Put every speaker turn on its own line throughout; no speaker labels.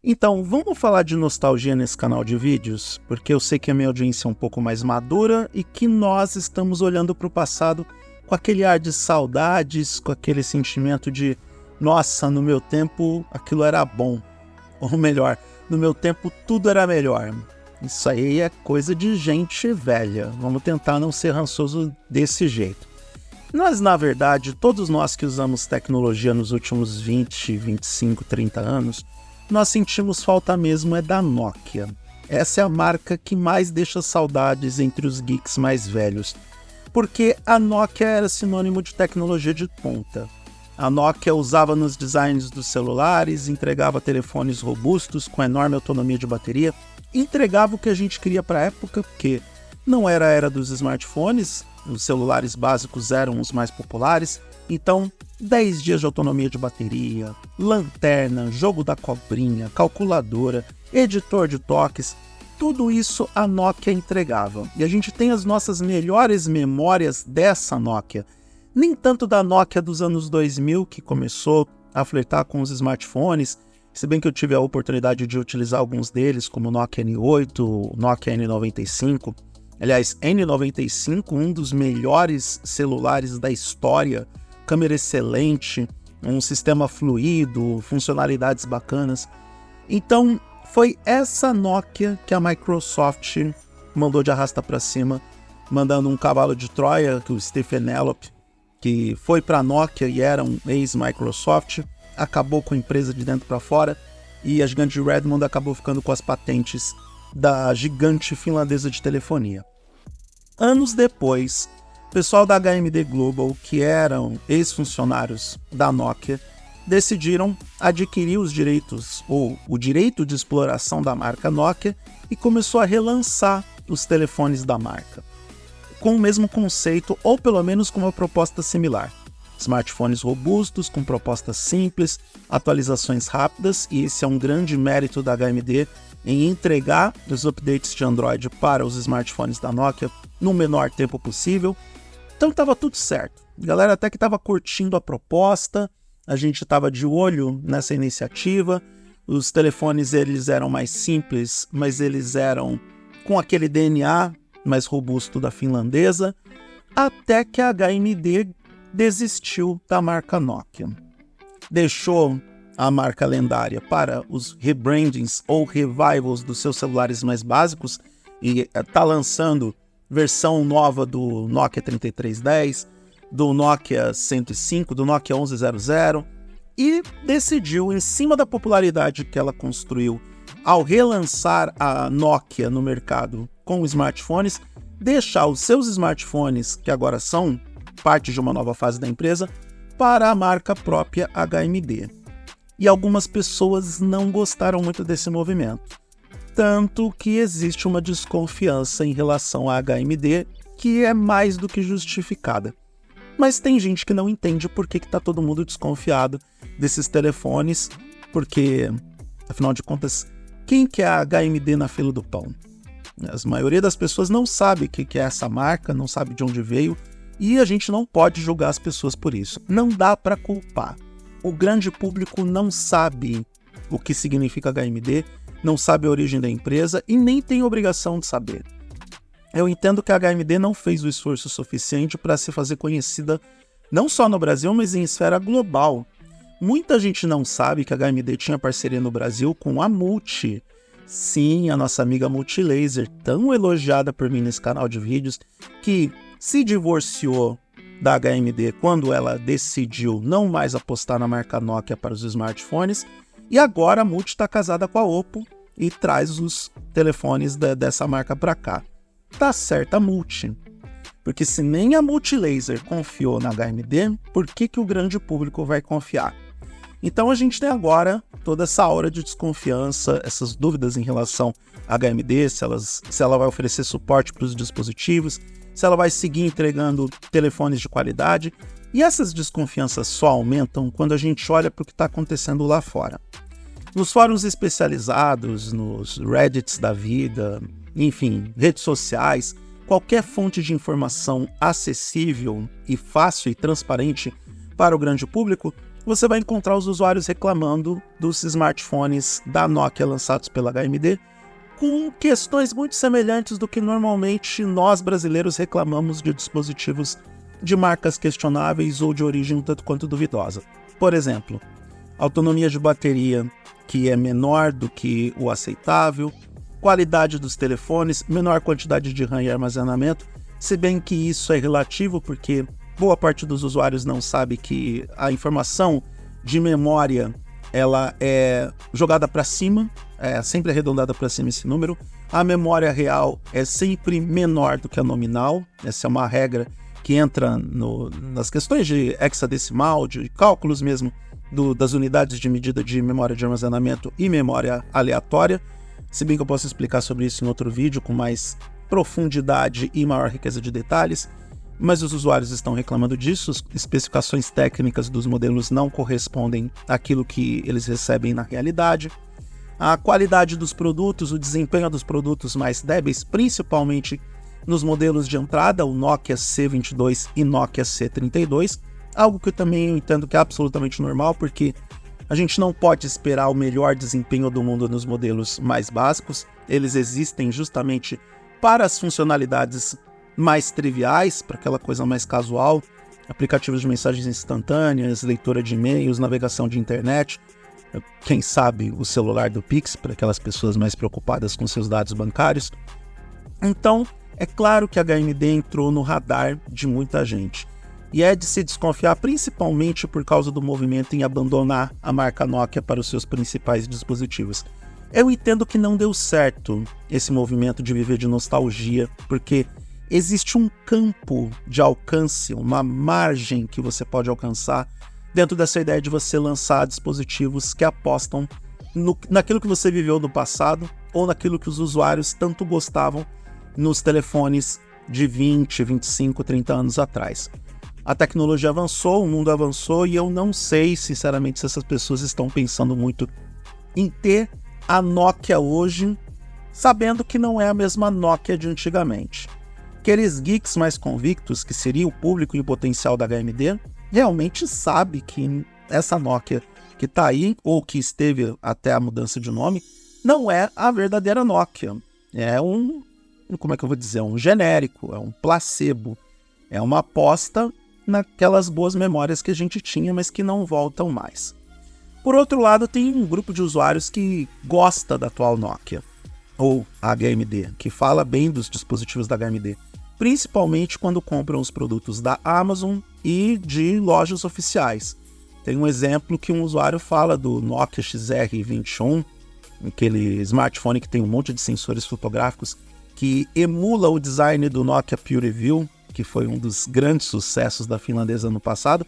Então, vamos falar de nostalgia nesse canal de vídeos? Porque eu sei que a minha audiência é um pouco mais madura e que nós estamos olhando para o passado com aquele ar de saudades, com aquele sentimento de nossa, no meu tempo aquilo era bom. Ou melhor, no meu tempo tudo era melhor. Isso aí é coisa de gente velha. Vamos tentar não ser rançoso desse jeito. Mas, na verdade, todos nós que usamos tecnologia nos últimos 20, 25, 30 anos, nós sentimos falta mesmo é da Nokia. Essa é a marca que mais deixa saudades entre os geeks mais velhos, porque a Nokia era sinônimo de tecnologia de ponta. A Nokia usava nos designs dos celulares, entregava telefones robustos com enorme autonomia de bateria, entregava o que a gente queria para a época, porque não era a era dos smartphones, os celulares básicos eram os mais populares, então 10 dias de autonomia de bateria, lanterna, jogo da cobrinha, calculadora, editor de toques, tudo isso a Nokia entregava. E a gente tem as nossas melhores memórias dessa Nokia. Nem tanto da Nokia dos anos 2000, que começou a flertar com os smartphones, se bem que eu tive a oportunidade de utilizar alguns deles, como o Nokia N8, o Nokia N95. Aliás, N95, um dos melhores celulares da história, câmera excelente, um sistema fluido, funcionalidades bacanas. Então, foi essa Nokia que a Microsoft mandou de arrasta para cima, mandando um cavalo de Troia, que o Stephen Elop, que foi para a Nokia e era um ex-Microsoft, acabou com a empresa de dentro para fora, e a gigante Redmond acabou ficando com as patentes da gigante finlandesa de telefonia. Anos depois, o pessoal da HMD Global, que eram ex-funcionários da Nokia, decidiram adquirir os direitos, ou o direito de exploração da marca Nokia, e começou a relançar os telefones da marca, com o mesmo conceito, ou pelo menos com uma proposta similar. Smartphones robustos, com propostas simples, atualizações rápidas, e esse é um grande mérito da HMD em entregar os updates de Android para os smartphones da Nokia no menor tempo possível. Então estava tudo certo. A galera até que estava curtindo a proposta, a gente estava de olho nessa iniciativa. Os telefones eles eram mais simples, mas eles eram com aquele DNA mais robusto da finlandesa, até que a HMD desistiu da marca Nokia. Deixou a marca lendária para os rebrandings ou revivals dos seus celulares mais básicos e está lançando versão nova do Nokia 3310, do Nokia 105, do Nokia 1100 e decidiu, em cima da popularidade que ela construiu ao relançar a Nokia no mercado com smartphones, deixar os seus smartphones, que agora são parte de uma nova fase da empresa, para a marca própria HMD. E algumas pessoas não gostaram muito desse movimento. Tanto que existe uma desconfiança em relação à HMD, que é mais do que justificada. Mas tem gente que não entende por que está todo mundo desconfiado desses telefones, porque, afinal de contas, quem que é a HMD na fila do pão? A maioria das pessoas não sabe o que é essa marca, não sabe de onde veio, e a gente não pode julgar as pessoas por isso. Não dá para culpar. O grande público não sabe o que significa HMD, não sabe a origem da empresa e nem tem obrigação de saber. Eu entendo que a HMD não fez o esforço suficiente para se fazer conhecida não só no Brasil, mas em esfera global. Muita gente não sabe que a HMD tinha parceria no Brasil com a Multi. Sim, a nossa amiga Multilaser, tão elogiada por mim nesse canal de vídeos, que se divorciou da HMD quando ela decidiu não mais apostar na marca Nokia para os smartphones, e agora a Multi está casada com a Oppo e traz os telefones dessa marca para cá. Tá certa a Multi, porque se nem a Multilaser confiou na HMD, por que o grande público vai confiar? Então a gente tem agora toda essa aura de desconfiança, essas dúvidas em relação à HMD, se ela vai oferecer suporte para os dispositivos, se ela vai seguir entregando telefones de qualidade, e essas desconfianças só aumentam quando a gente olha para o que está acontecendo lá fora. Nos fóruns especializados, nos Reddits da vida, enfim, redes sociais, qualquer fonte de informação acessível e fácil e transparente para o grande público, você vai encontrar os usuários reclamando dos smartphones da Nokia lançados pela HMD, com questões muito semelhantes do que normalmente nós brasileiros reclamamos de dispositivos de marcas questionáveis ou de origem um tanto quanto duvidosa. Por exemplo, autonomia de bateria que é menor do que o aceitável, qualidade dos telefones, menor quantidade de RAM e armazenamento, se bem que isso é relativo porque boa parte dos usuários não sabe que a informação de memória ela é jogada para cima, é sempre arredondada para cima esse número. A memória real é sempre menor do que a nominal, essa é uma regra que entra nas questões de hexadecimal, de cálculos mesmo das unidades de medida de memória de armazenamento e memória aleatória, se bem que eu posso explicar sobre isso em outro vídeo com mais profundidade e maior riqueza de detalhes, mas os usuários estão reclamando disso, as especificações técnicas dos modelos não correspondem àquilo que eles recebem na realidade. A qualidade dos produtos, o desempenho dos produtos mais débeis, principalmente nos modelos de entrada, o Nokia C22 e Nokia C32, algo que eu também entendo que é absolutamente normal, porque a gente não pode esperar o melhor desempenho do mundo nos modelos mais básicos, eles existem justamente para as funcionalidades mais triviais, para aquela coisa mais casual, aplicativos de mensagens instantâneas, leitura de e-mails, navegação de internet, quem sabe o celular do Pix, para aquelas pessoas mais preocupadas com seus dados bancários. Então, é claro que a HMD entrou no radar de muita gente. E é de se desconfiar principalmente por causa do movimento em abandonar a marca Nokia para os seus principais dispositivos. Eu entendo que não deu certo esse movimento de viver de nostalgia, porque existe um campo de alcance, uma margem que você pode alcançar dentro dessa ideia de você lançar dispositivos que apostam naquilo que você viveu no passado ou naquilo que os usuários tanto gostavam nos telefones de 20, 25, 30 anos atrás. A tecnologia avançou, o mundo avançou e eu não sei, sinceramente, se essas pessoas estão pensando muito em ter a Nokia hoje, sabendo que não é a mesma Nokia de antigamente. Aqueles geeks mais convictos, que seria o público e o potencial da HMD, realmente sabe que essa Nokia que está aí, ou que esteve até a mudança de nome, não é a verdadeira Nokia. É um genérico, é um placebo, é uma aposta naquelas boas memórias que a gente tinha, mas que não voltam mais. Por outro lado, tem um grupo de usuários que gosta da atual Nokia, ou HMD, que fala bem dos dispositivos da HMD, principalmente quando compram os produtos da Amazon e de lojas oficiais. Tem um exemplo que um usuário fala do Nokia XR21, aquele smartphone que tem um monte de sensores fotográficos, que emula o design do Nokia PureView, que foi um dos grandes sucessos da finlandesa no passado,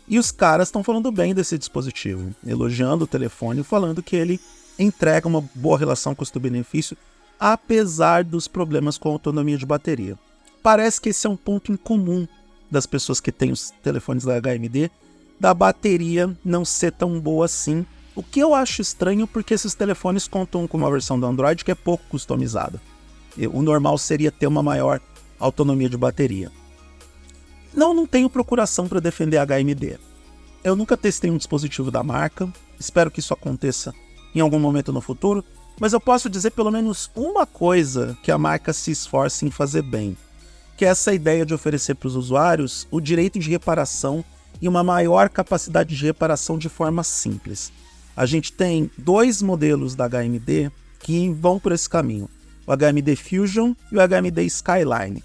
e os caras estão falando bem desse dispositivo, elogiando o telefone, falando que ele entrega uma boa relação custo-benefício, apesar dos problemas com a autonomia de bateria. Parece que esse é um ponto em comum das pessoas que têm os telefones da HMD, da bateria não ser tão boa assim, o que eu acho estranho porque esses telefones contam com uma versão do Android que é pouco customizada. O normal seria ter uma maior autonomia de bateria. Não tenho procuração para defender a HMD. Eu nunca testei um dispositivo da marca, espero que isso aconteça em algum momento no futuro, mas eu posso dizer pelo menos uma coisa que a marca se esforça em fazer bem, que é essa ideia de oferecer para os usuários o direito de reparação e uma maior capacidade de reparação de forma simples. A gente tem 2 modelos da HMD que vão por esse caminho, o HMD Fusion e o HMD Skyline.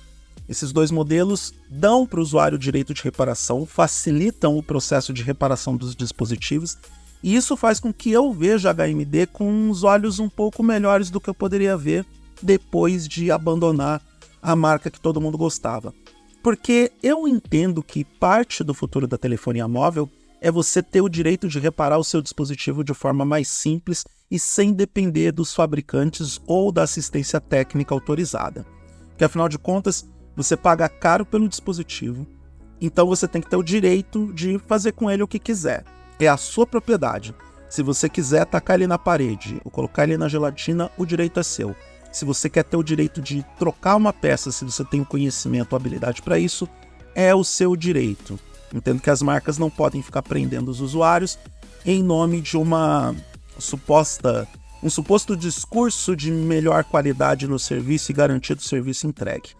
Esses 2 modelos dão para o usuário o direito de reparação, facilitam o processo de reparação dos dispositivos, e isso faz com que eu veja a HMD com os olhos um pouco melhores do que eu poderia ver depois de abandonar a marca que todo mundo gostava. Porque eu entendo que parte do futuro da telefonia móvel é você ter o direito de reparar o seu dispositivo de forma mais simples e sem depender dos fabricantes ou da assistência técnica autorizada. Porque afinal de contas, você paga caro pelo dispositivo, então você tem que ter o direito de fazer com ele o que quiser. É a sua propriedade. Se você quiser tacar ele na parede ou colocar ele na gelatina, o direito é seu. Se você quer ter o direito de trocar uma peça, se você tem o conhecimento ou habilidade para isso, é o seu direito. Entendo que as marcas não podem ficar prendendo os usuários em nome de um suposto discurso de melhor qualidade no serviço e garantia do serviço entregue.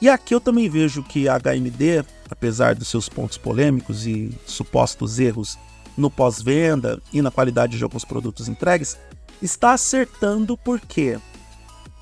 E aqui eu também vejo que a HMD, apesar dos seus pontos polêmicos e supostos erros no pós-venda e na qualidade de alguns produtos entregues, está acertando porque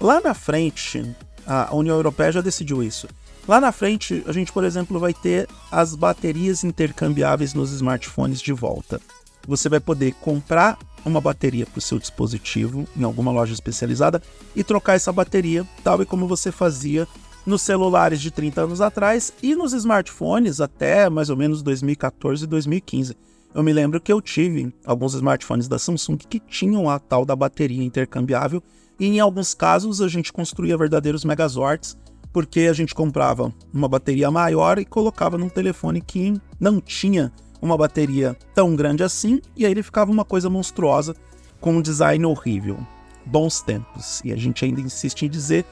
lá na frente, a União Europeia já decidiu isso. Lá na frente, a gente, por exemplo, vai ter as baterias intercambiáveis nos smartphones de volta. Você vai poder comprar uma bateria para o seu dispositivo em alguma loja especializada e trocar essa bateria, tal e como você fazia nos celulares de 30 anos atrás e nos smartphones até mais ou menos 2014 e 2015. Eu me lembro que eu tive alguns smartphones da Samsung que tinham a tal da bateria intercambiável e em alguns casos a gente construía verdadeiros megazords porque a gente comprava uma bateria maior e colocava num telefone que não tinha uma bateria tão grande assim, e aí ele ficava uma coisa monstruosa com um design horrível. Bons tempos. E a gente ainda insiste em dizer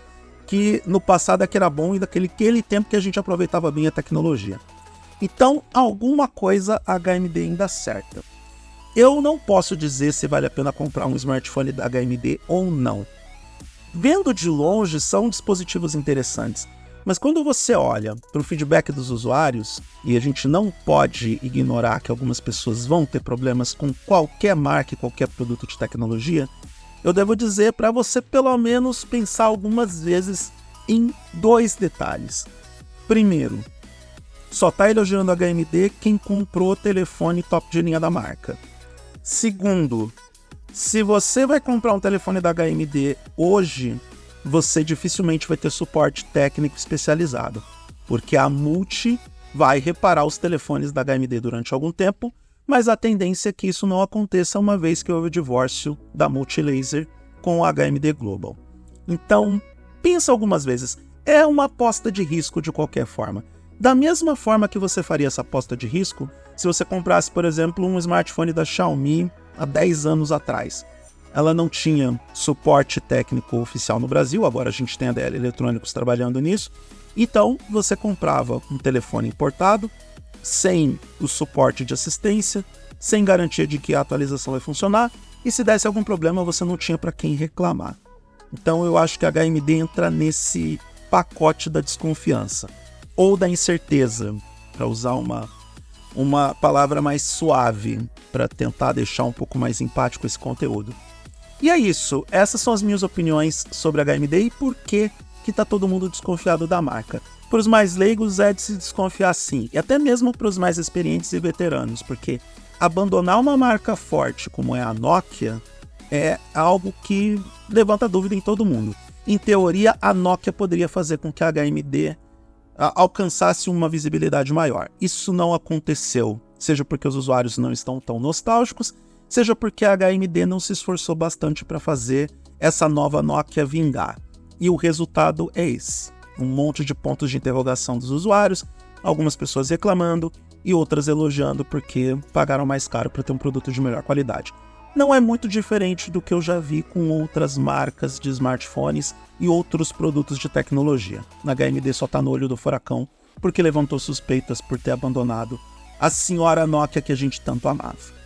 que no passado é que era bom e daquele tempo que a gente aproveitava bem a tecnologia. Então, alguma coisa a HMD ainda acerta. Eu não posso dizer se vale a pena comprar um smartphone da HMD ou não. Vendo de longe, são dispositivos interessantes. Mas quando você olha para o feedback dos usuários, e a gente não pode ignorar que algumas pessoas vão ter problemas com qualquer marca e qualquer produto de tecnologia, eu devo dizer para você pelo menos pensar algumas vezes em 2 detalhes. Primeiro, só está elogiando a HMD quem comprou o telefone top de linha da marca. Segundo, se você vai comprar um telefone da HMD hoje, você dificilmente vai ter suporte técnico especializado, porque a Multi vai reparar os telefones da HMD durante algum tempo, mas a tendência é que isso não aconteça uma vez que houve o divórcio da Multilaser com a HMD Global. Então, pensa algumas vezes, é uma aposta de risco de qualquer forma. Da mesma forma que você faria essa aposta de risco se você comprasse, por exemplo, um smartphone da Xiaomi há 10 anos atrás. Ela não tinha suporte técnico oficial no Brasil, agora a gente tem a DL Eletrônicos trabalhando nisso. Então, você comprava um telefone importado, sem o suporte de assistência, sem garantia de que a atualização vai funcionar, e se desse algum problema, você não tinha para quem reclamar. Então, eu acho que a HMD entra nesse pacote da desconfiança, ou da incerteza, para usar uma palavra mais suave, para tentar deixar um pouco mais empático esse conteúdo. E é isso, essas são as minhas opiniões sobre a HMD e por que tá todo mundo desconfiado da marca. Para os mais leigos é de se desconfiar sim, e até mesmo para os mais experientes e veteranos, porque abandonar uma marca forte como é a Nokia é algo que levanta dúvida em todo mundo. Em teoria, a Nokia poderia fazer com que a HMD alcançasse uma visibilidade maior. Isso não aconteceu, seja porque os usuários não estão tão nostálgicos, seja porque a HMD não se esforçou bastante para fazer essa nova Nokia vingar. E o resultado é esse. Um monte de pontos de interrogação dos usuários, algumas pessoas reclamando e outras elogiando porque pagaram mais caro para ter um produto de melhor qualidade. Não é muito diferente do que eu já vi com outras marcas de smartphones e outros produtos de tecnologia. A HMD só está no olho do furacão porque levantou suspeitas por ter abandonado a senhora Nokia que a gente tanto amava.